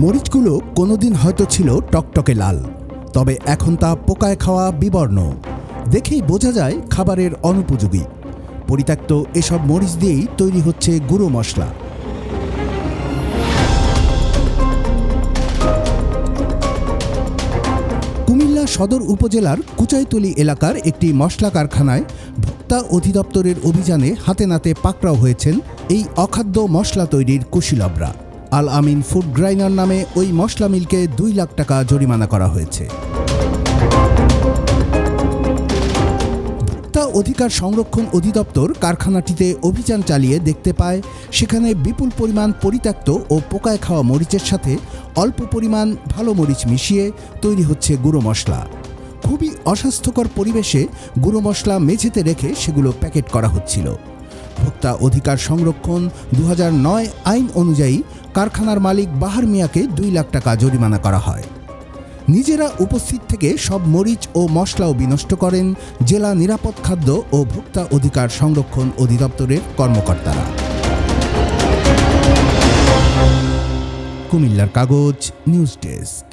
মরিচগুলো কোনোদিন হয়তো ছিল টকটকে লাল, তবে এখন তা পোকায় খাওয়া বিবর্ণ। দেখেই বোঝা যায় খাবারের অনুপযোগী। পরিত্যক্ত এসব মরিচ দিয়েই তৈরি হচ্ছে গুঁড়ো মশলা। কুমিল্লা সদর উপজেলার কুচাইতলী এলাকার একটি মশলা কারখানায় ভোক্তা অধিদপ্তরের অভিযানে হাতে নাতে পাকড়াও হয়েছেন এই অখাদ্য মশলা তৈরির কুশীলবরা। আল আমিন ফুড গ্রাইনার নামে ওই মশলা মিলকে 2 লাখ টাকা জরিমানা করা হয়েছে। ভোক্তা অধিকার সংরক্ষণ অধিদপ্তর কারখানাটিতে অভিযান চালিয়ে দেখতে পায় সেখানে বিপুল পরিমাণ পরিত্যক্ত ও পোকায় খাওয়া মরিচের সাথে অল্প পরিমাণ ভালো মরিচ মিশিয়ে তৈরি হচ্ছে গুঁড়ো মশলা। খুবই অস্বাস্থ্যকর পরিবেশে গুঁড়ো মশলা মেঝেতে রেখে সেগুলো প্যাকেট করা হচ্ছিল। ভোক্তা অধিকার সংরক্ষণ 2009 আইন অনুযায়ী কারখানার মালিক বাহার মিয়াকে 2 লাখ টাকা জরিমানা করা হয়। নিজেরা উপস্থিত থেকে সব মরিচ ও মশলাও বিনষ্ট করেন জেলা নিরাপদ খাদ্য ও ভোক্তা অধিকার সংরক্ষণ অধিদপ্তরের কর্মকর্তারা। কুমিল্লার কাগজ নিউজ ডেস্ক।